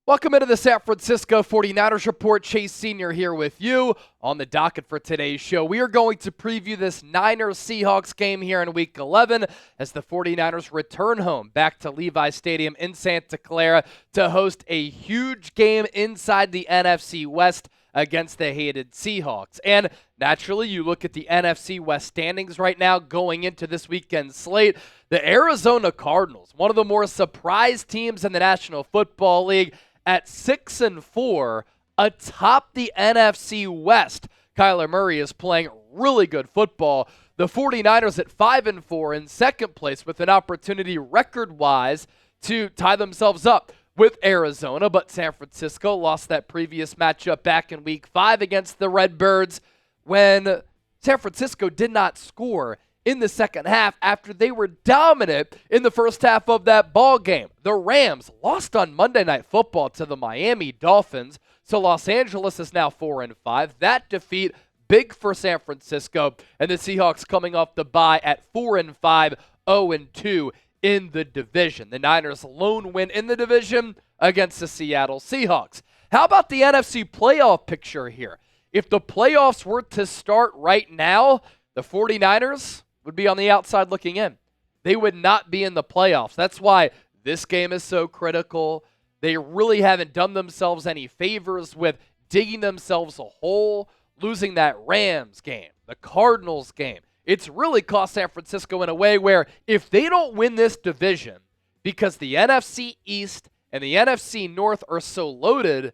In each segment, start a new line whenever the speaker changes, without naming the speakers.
Welcome into the San Francisco 49ers Report. Chase Sr. here with you. On the docket for today's show, we are going to preview this Niners-Seahawks game here in Week 11 as the 49ers return home back to Levi Stadium in Santa Clara to host a huge game inside the NFC West against the hated Seahawks. And naturally, you look at the NFC West standings right now going into this weekend's slate. The Arizona Cardinals, one of the more surprise teams in the National Football League, at 6-4 atop the NFC West. Kyler Murray is playing really good football. The 49ers at 5-4 in second place with an opportunity record-wise to tie themselves up with Arizona, but San Francisco lost that previous matchup back in Week 5 against the Redbirds when San Francisco did not score in the second half after they were dominant in the first half of that ball game. The Rams lost on Monday Night Football to the Miami Dolphins, so Los Angeles is now 4-5. That defeat big for San Francisco, and the Seahawks coming off the bye at 4-5, 0-2 in the division. The Niners' lone win in the division against the Seattle Seahawks. How about the NFC Playoff Picture here? If the playoffs were to start right now, the 49ers would be on the outside looking in. They would not be in the playoffs. That's why this game is so critical. They really haven't done themselves any favors with digging themselves a hole, losing that Rams game, the Cardinals game. It's really cost San Francisco in a way where if they don't win this division, because the NFC East and the NFC North are so loaded,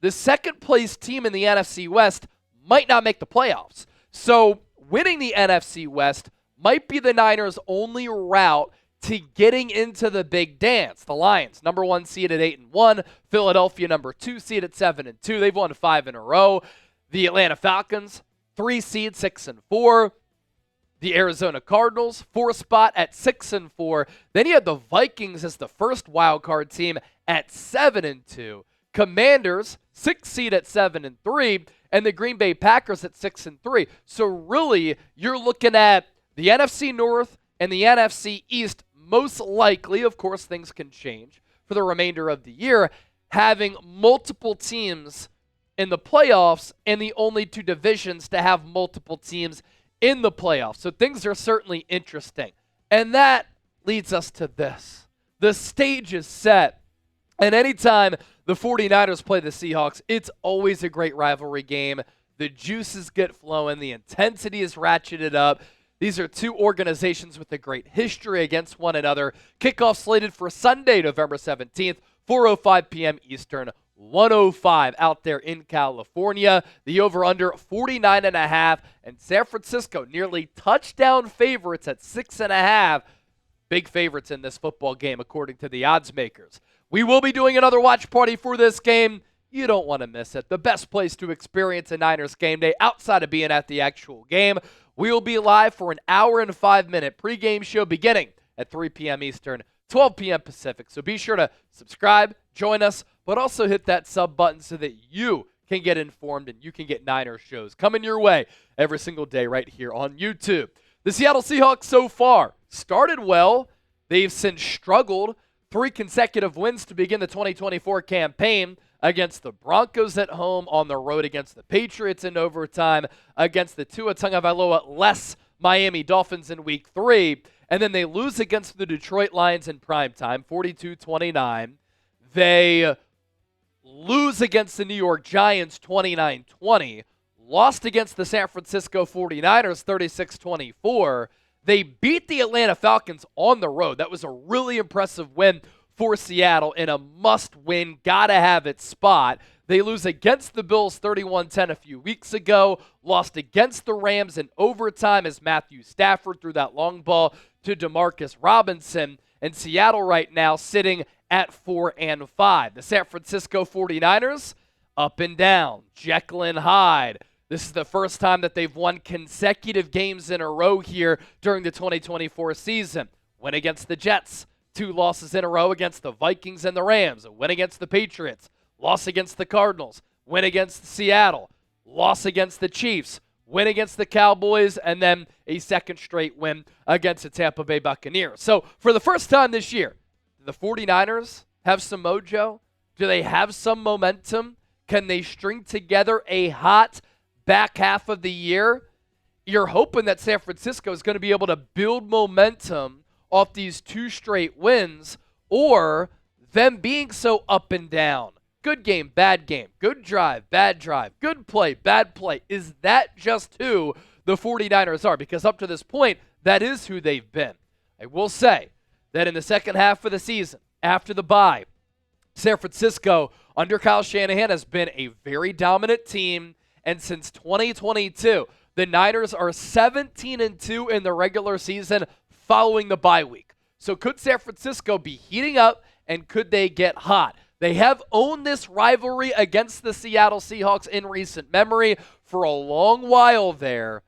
the second place team in the NFC West might not make the playoffs. So winning the NFC West might be the Niners' only route to getting into the big dance. The Lions, number 1 seed at 8-1. Philadelphia, number 2 seed at 7-2. They've won 5 in a row. The Atlanta Falcons, 3 seed, 6-4. The Arizona Cardinals, 4 spot at 6-4. Then you have the Vikings as the first wild card team at 7-2. Commanders, 6 seed at 7-3. And the Green Bay Packers at 6-3. So really, you're looking at the NFC North and the NFC East, most likely, of course things can change for the remainder of the year, having multiple teams in the playoffs and the only 2 divisions to have multiple teams in the playoffs. So things are certainly interesting. And that leads us to this. The stage is set. And anytime the 49ers play the Seahawks, it's always a great rivalry game. The juices get flowing. The intensity is ratcheted up. These are 2 organizations with a great history against one another. Kickoff slated for Sunday, November 17th, 4:05 p.m. Eastern, 105 out there in California. The over-under 49.5, and San Francisco nearly touchdown favorites at 6.5. Big favorites in this football game, according to the odds makers. We will be doing another watch party for this game. You don't want to miss it. The best place to experience a Niners game day outside of being at the actual game. We will be live for an hour and 5-minute pregame show beginning at 3 p.m. Eastern, 12 p.m. Pacific. So be sure to subscribe, join us, but also hit that sub button so that you can get informed and you can get Niners shows coming your way every single day right here on YouTube. The Seattle Seahawks so far started well. They've since struggled. 3 consecutive wins to begin the 2024 campaign against the Broncos at home, on the road against the Patriots in overtime, against the Tua Tagovailoa-less Miami Dolphins in Week 3, and then they lose against the Detroit Lions in primetime, 42-29. They lose against the New York Giants, 29-20. Lost against the San Francisco 49ers, 36-24. They beat the Atlanta Falcons on the road. That was a really impressive win for Seattle in a must-win, gotta-have-it spot. They lose against the Bills 31-10 a few weeks ago, lost against the Rams in overtime as Matthew Stafford threw that long ball to Demarcus Robinson, and Seattle right now sitting at 4-5. The San Francisco 49ers, up and down, Jekyll and Hyde. This is the first time that they've won consecutive games in a row here during the 2024 season. Win against the Jets, 2 losses in a row against the Vikings and the Rams, a win against the Patriots, loss against the Cardinals, win against Seattle, loss against the Chiefs, win against the Cowboys, and then a second straight win against the Tampa Bay Buccaneers. So for the first time this year, the 49ers have some mojo. Do they have some momentum? Can they string together a hot back half of the year? You're hoping that San Francisco is going to be able to build momentum off these 2 straight wins, or them being so up and down. Good game, good drive, bad drive, good play, bad play. Is that just who the 49ers are? Because up to this point, that is who they've been. I will say that in the second half of the season, after the bye, San Francisco, under Kyle Shanahan, has been a very dominant team. And since 2022, the Niners are 17-2 in the regular season following the bye week. So could San Francisco be heating up, and could they get hot? They have owned this rivalry against the Seattle Seahawks in recent memory for a long while there.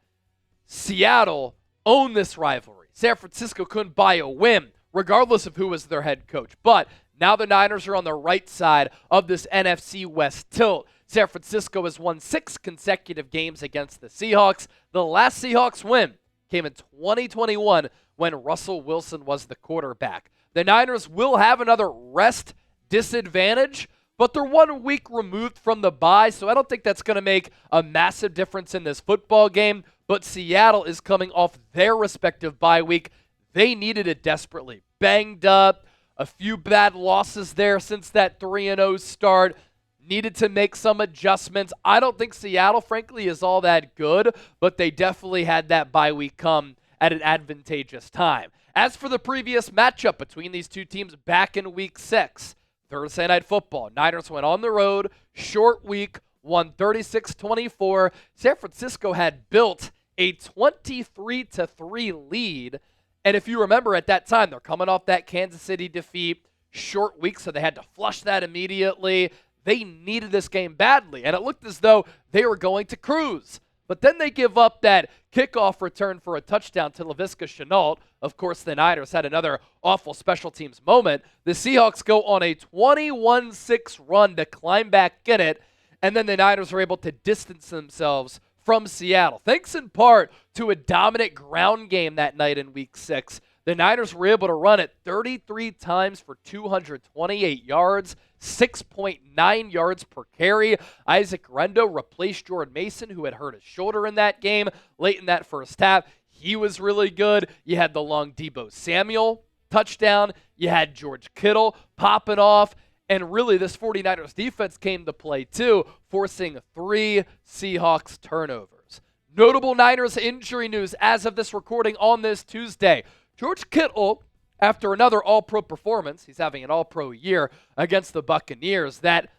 Seattle owned this rivalry. San Francisco couldn't buy a win, regardless of who was their head coach. But now the Niners are on the right side of this NFC West tilt. San Francisco has won 6 consecutive games against the Seahawks. The last Seahawks win came in 2021 when Russell Wilson was the quarterback. The Niners will have another rest disadvantage, but they're 1 week removed from the bye, so I don't think that's going to make a massive difference in this football game. But Seattle is coming off their respective bye week. They needed it desperately. Banged up, a few bad losses there since that 3-0 start. Needed to make some adjustments. I don't think Seattle, frankly, is all that good, but they definitely had that bye week come at an advantageous time. As for the previous matchup between these two teams back in Week 6, Thursday Night Football, Niners went on the road, short week, won 36-24. San Francisco had built a 23-3 lead, and if you remember at that time, they're coming off that Kansas City defeat, short week, so they had to flush that immediately. They needed this game badly, and it looked as though they were going to cruise. But then they give up that kickoff return for a touchdown to Laviska Shenault. Of course, the Niners had another awful special teams moment. The Seahawks go on a 21-6 run to climb back in it, and then the Niners are able to distance themselves from Seattle. Thanks in part to a dominant ground game that night in Week 6. The Niners were able to run it 33 times for 228 yards, 6.9 yards per carry. Isaac Rendo replaced Jordan Mason, who had hurt his shoulder in that game late in that first half. He was really good. You had the long Deebo Samuel touchdown. You had George Kittle popping off. And really, this 49ers defense came to play too, forcing 3 Seahawks turnovers. Notable Niners injury news as of this recording on this Tuesday. George Kittle, after another All-Pro performance, he's having an All-Pro year against the Buccaneers, that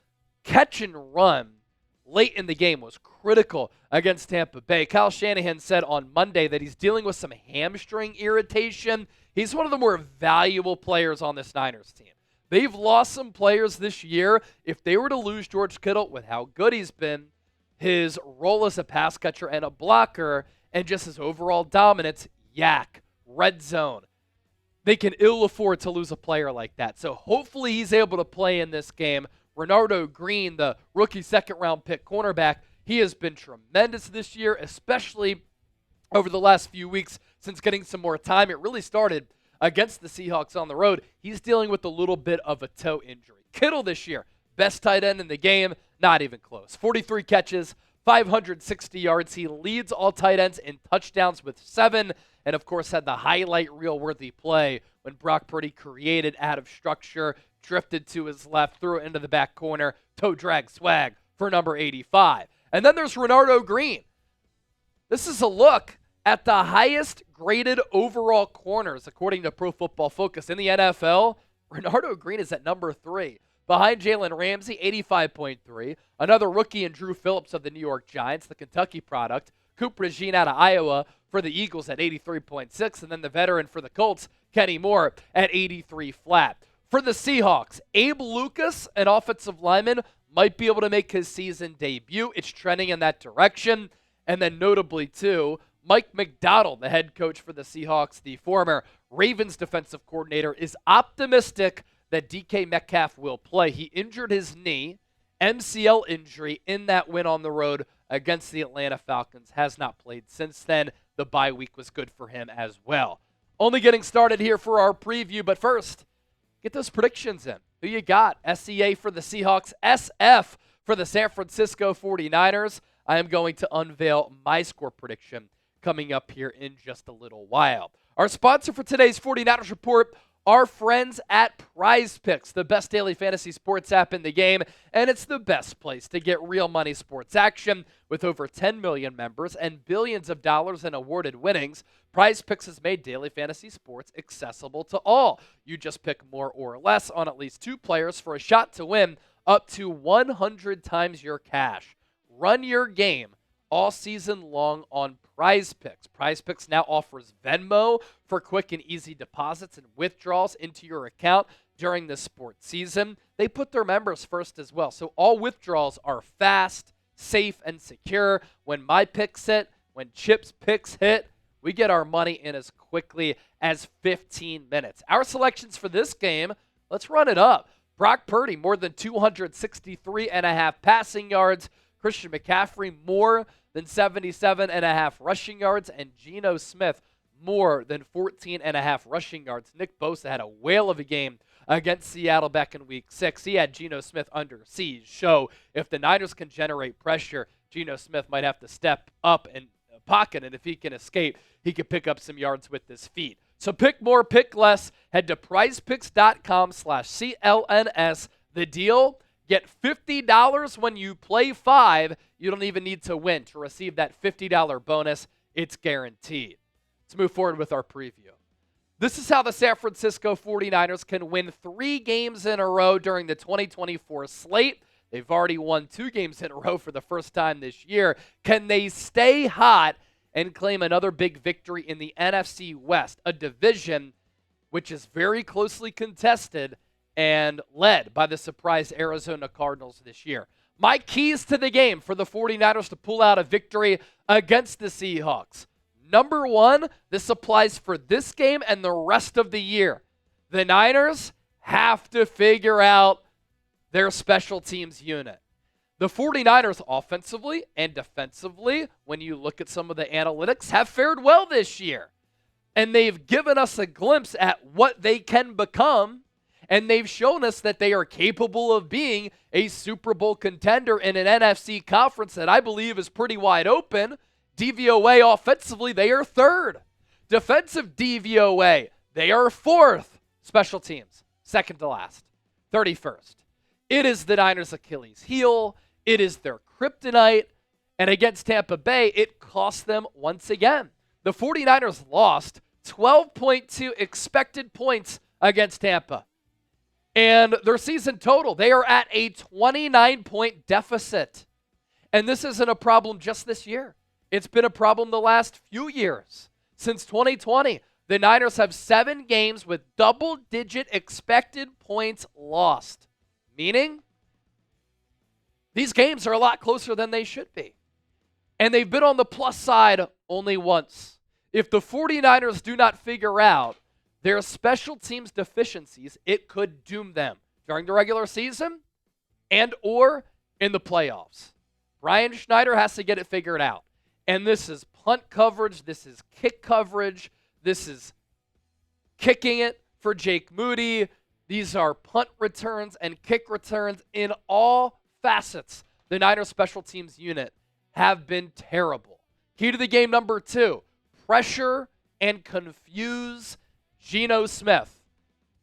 catch and run late in the game was critical against Tampa Bay. Kyle Shanahan said on Monday that he's dealing with some hamstring irritation. He's one of the more valuable players on this Niners team. They've lost some players this year. If they were to lose George Kittle with how good he's been, his role as a pass catcher and a blocker, and just his overall dominance, yak. Red zone. They can ill afford to lose a player like that. So hopefully he's able to play in this game. Renardo Green, the rookie second-round pick cornerback, he has been tremendous this year, especially over the last few weeks since getting some more time. It really started against the Seahawks on the road. He's dealing with a little bit of a toe injury. Kittle this year, best tight end in the game, not even close. 43 catches, 560 yards. He leads all tight ends in touchdowns with 7. And, of course, had the highlight reel-worthy play when Brock Purdy created out of structure, drifted to his left, threw it into the back corner, toe drag swag for number 85. And then there's Renardo Green. This is a look at the highest graded overall corners, according to Pro Football Focus. In the NFL, Renardo Green is at number 3. Behind Jalen Ramsey, 85.3. Another rookie in Drew Phillips of the New York Giants, the Kentucky product. Cooper Regine out of Iowa for the Eagles at 83.6. And then the veteran for the Colts, Kenny Moore, at 83 flat. For the Seahawks, Abe Lucas, an offensive lineman, might be able to make his season debut. It's trending in that direction. And then notably, too, Mike McDonald, the head coach for the Seahawks, the former Ravens defensive coordinator, is optimistic that DK Metcalf will play. He injured his knee, MCL injury, in that win on the road against the Atlanta Falcons. Has not played since then. The bye week was good for him as well. Only getting started here for our preview, but first, get those predictions in. Who you got? SEA for the Seahawks, SF for the San Francisco 49ers. I am going to unveil my score prediction coming up here in just a little while. Our sponsor for today's 49ers Report, our friends at PrizePicks, the best daily fantasy sports app in the game, and it's the best place to get real money sports action. With over 10 million members and billions of dollars in awarded winnings, PrizePicks has made daily fantasy sports accessible to all. You just pick more or less on at least 2 players for a shot to win up to 100 times your cash. Run your game all season long on PrizePicks. PrizePicks now offers Venmo for quick and easy deposits and withdrawals into your account during the sports season. They put their members first as well, so all withdrawals are fast, safe, and secure. When my picks hit, when Chip's picks hit, we get our money in as quickly as 15 minutes. Our selections for this game, let's run it up. Brock Purdy, more than 263.5 passing yards. Christian McCaffrey, more than 77.5 rushing yards. And Geno Smith, more than 14.5 rushing yards. Nick Bosa had a whale of a game against Seattle back in Week 6. He had Geno Smith under siege. So if the Niners can generate pressure, Geno Smith might have to step up and pocket, and if he can escape, he can pick up some yards with his feet. So pick more, pick less. Head to prizepicks.com/CLNS. The deal, get $50 when you play 5. You don't even need to win to receive that $50 bonus. It's guaranteed. Let's move forward with our preview. This is how the San Francisco 49ers can win 3 games in a row during the 2024 slate. They've already won 2 games in a row for the first time this year. Can they stay hot and claim another big victory in the NFC West, a division which is very closely contested and led by the surprise Arizona Cardinals this year? My keys to the game for the 49ers to pull out a victory against the Seahawks. Number 1, this applies for this game and the rest of the year. The Niners have to figure out their special teams unit. The 49ers offensively and defensively, when you look at some of the analytics, have fared well this year. And they've given us a glimpse at what they can become, and they've shown us that they are capable of being a Super Bowl contender in an NFC conference that I believe is pretty wide open. DVOA offensively, they are 3rd. Defensive DVOA, they are 4th. Special teams, 2nd to last, 31st. It is the Niners' Achilles heel. It is their kryptonite. And against Tampa Bay, it cost them once again. The 49ers lost 12.2 expected points against Tampa. And their season total, they are at a 29-point deficit. And this isn't a problem just this year. It's been a problem the last few years. Since 2020, the Niners have 7 games with double-digit expected points lost. Meaning, these games are a lot closer than they should be. And they've been on the plus side only once. If the 49ers do not figure out their special teams deficiencies, it could doom them during the regular season and or in the playoffs. Brian Schneider has to get it figured out. And this is punt coverage, this is kick coverage, this is kicking it for Jake Moody. These are punt returns and kick returns in all facets. The Niners special teams unit have been terrible. Key to the game number 2, pressure and confuse Geno Smith.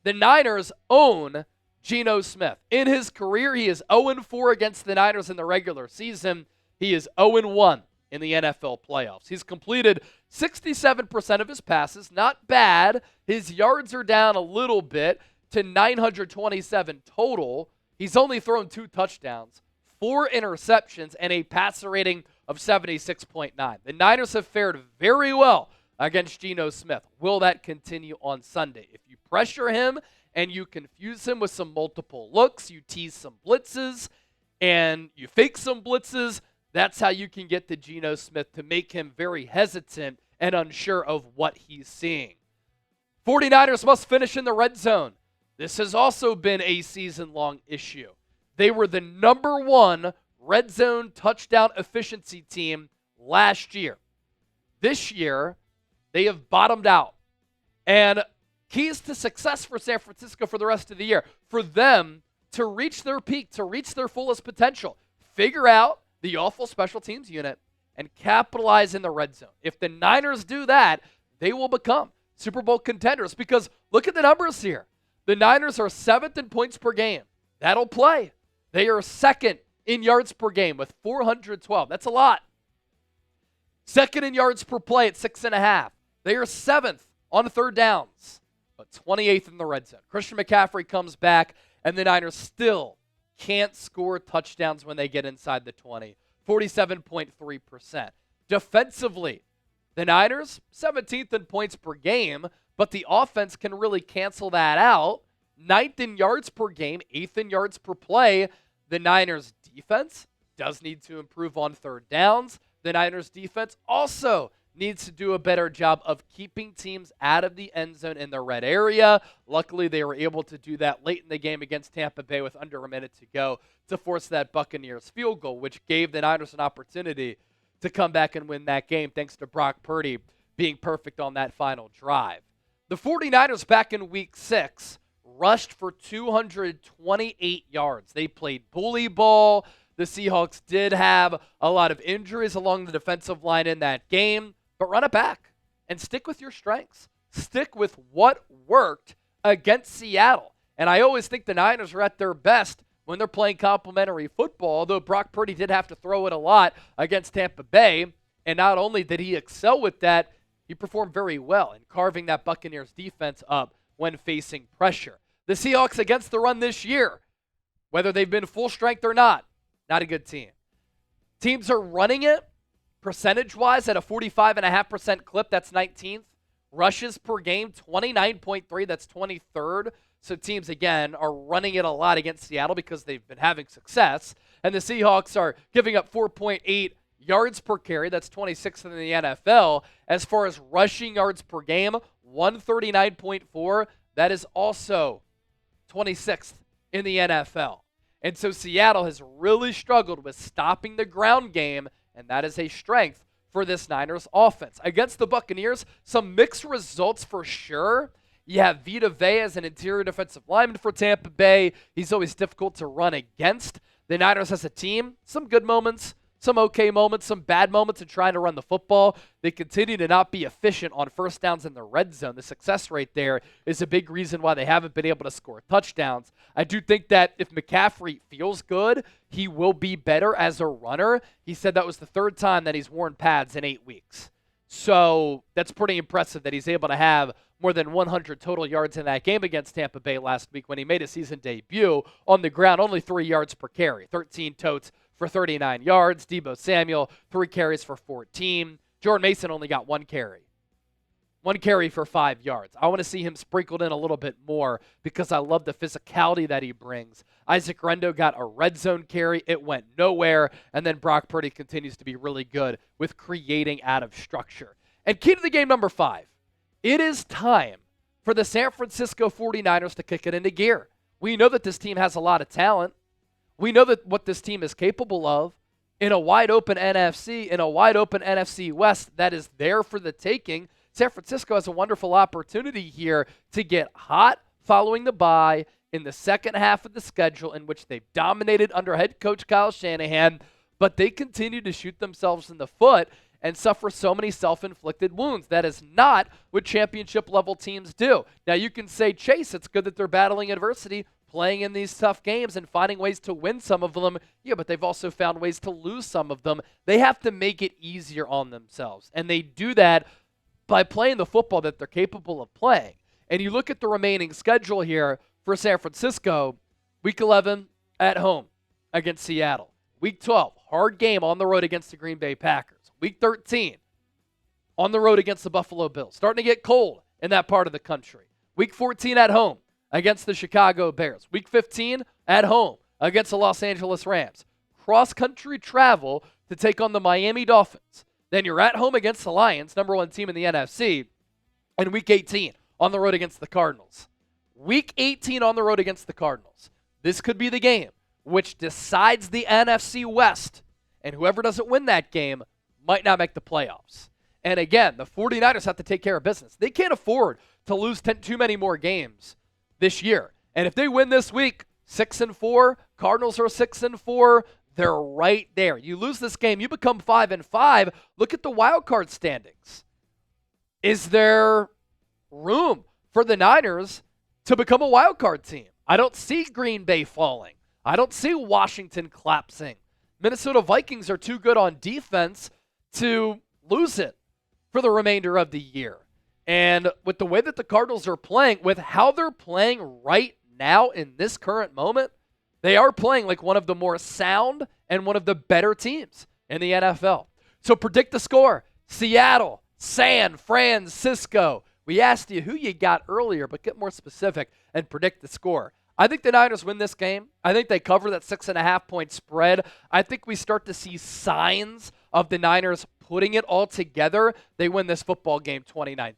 The Niners own Geno Smith. In his career, he is 0-4 against the Niners in the regular season. He is 0-1 in the NFL playoffs. He's completed 67% of his passes. Not bad. His yards are down a little bit to 927 total. He's only thrown 2 touchdowns, 4 interceptions, and a passer rating of 76.9. The Niners have fared very well against Geno Smith. Will that continue on Sunday? If you pressure him and you confuse him with some multiple looks, you tease some blitzes, and you fake some blitzes, that's how you can get to Geno Smith to make him very hesitant and unsure of what he's seeing. 49ers must finish in the red zone. This has also been a season-long issue. They were the number 1 red zone touchdown efficiency team last year. This year, they have bottomed out. And Keys to success for San Francisco for the rest of the year, for them to reach their peak, to reach their fullest potential, figure out the awful special teams unit, and capitalize in the red zone. If the Niners do that, they will become Super Bowl contenders, because look at the numbers here. The Niners are 7th in points per game. That'll play. They are 2nd in yards per game with 412. That's a lot. 2nd in yards per play at 6.5. They are 7th on third downs, but 28th in the red zone. Christian McCaffrey comes back, and the Niners still can't score touchdowns when they get inside the 20. 47.3%. Defensively, the Niners, 17th in points per game, but the offense can really cancel that out. 9th in yards per game, 8th in yards per play. The Niners defense does need to improve on third downs. The Niners defense also needs to do a better job of keeping teams out of the end zone in the red area. Luckily, they were able to do that late in the game against Tampa Bay with under a minute to go to force that Buccaneers field goal, which gave the Niners an opportunity to come back and win that game thanks to Brock Purdy being perfect on that final drive. The 49ers back in week 6 rushed for 228 yards. They played bully ball. The Seahawks did have a lot of injuries along the defensive line in that game, but run it back and stick with your strengths. Stick with what worked against Seattle. And I always think the Niners are at their best when they're playing complementary football, although Brock Purdy did have to throw it a lot against Tampa Bay. And not only did he excel with that, he performed very well in carving that Buccaneers defense up when facing pressure. The Seahawks against the run this year, whether they've been full strength or not a good team. Teams are running it percentage-wise at a 45.5% clip. That's 19th. Rushes per game, 29.3. That's 23rd. So teams, again, are running it a lot against Seattle because they've been having success. And the Seahawks are giving up 4.8 yards per carry. That's 26th in the NFL. As far as rushing yards per game, 139.4. That is also 26th in the NFL. And so Seattle has really struggled with stopping the ground game, and that is a strength for this Niners offense. Against the Buccaneers, some mixed results for sure. You have Vita Vea as an interior defensive lineman for Tampa Bay. He's always difficult to run against. The Niners as a team, some good moments, some okay moments, some bad moments in trying to run the football. They continue to not be efficient on first downs in the red zone. The success rate there is a big reason why they haven't been able to score touchdowns. I do think that if McCaffrey feels good, he will be better as a runner. He said that was the 3rd time that he's worn pads in 8 weeks. So that's pretty impressive that he's able to have more than 100 total yards in that game against Tampa Bay last week when he made a season debut on the ground, only 3 yards per carry, 13 totes for 39 yards. Deebo Samuel, 3 carries for 14. Jordan Mason only got 1 carry. 1 carry for 5 yards. I want to see him sprinkled in a little bit more because I love the physicality that he brings. Isaac Rendo got a red zone carry. It went nowhere. And then Brock Purdy continues to be really good with creating out of structure. And key to the game number 5. It is time for the San Francisco 49ers to kick it into gear. We know that this team has a lot of talent. We know that what this team is capable of in a wide-open NFC, in a wide-open NFC West that is there for the taking. San Francisco has a wonderful opportunity here to get hot following the bye in the second half of the schedule in which they've dominated under head coach Kyle Shanahan, but they continue to shoot themselves in the foot and suffer so many self-inflicted wounds. That is not what championship-level teams do. Now, you can say, Chase, it's good that they're battling adversity, playing in these tough games and finding ways to win some of them. Yeah, but they've also found ways to lose some of them. They have to make it easier on themselves, and they do that by playing the football that they're capable of playing. And you look at the remaining schedule here for San Francisco, Week 11 at home against Seattle. Week 12, hard game on the road against the Green Bay Packers. Week 13, on the road against the Buffalo Bills. Starting to get cold in that part of the country. Week 14 at home against the Chicago Bears. Week 15 at home against the Los Angeles Rams. Cross-country travel to take on the Miami Dolphins. Then you're at home against the Lions, #1 team in the NFC. And Week 18 on the road against the Cardinals. Week 18 on the road against the Cardinals. This could be the game which decides the NFC West. And whoever doesn't win that game might not make the playoffs. And again, the 49ers have to take care of business. They can't afford to lose too many more games this year. And if they win this week, 6-4, Cardinals are 6-4, they're right there. You lose this game, you become 5-5. Look at the wild card standings. Is there room for the Niners to become a wild card team? I don't see Green Bay falling. I don't see Washington collapsing. Minnesota Vikings are too good on defense to lose it for the remainder of the year. And with the way that the Cardinals are playing, with how they're playing right now in this current moment, they are playing like one of the more sound and one of the better teams in the NFL. So predict the score. Seattle, San Francisco. We asked you who you got earlier, but get more specific and predict the score. I think the Niners win this game. I think they cover that 6.5-point spread. I think we start to see signs of the Niners putting it all together. They win this football game 29-20.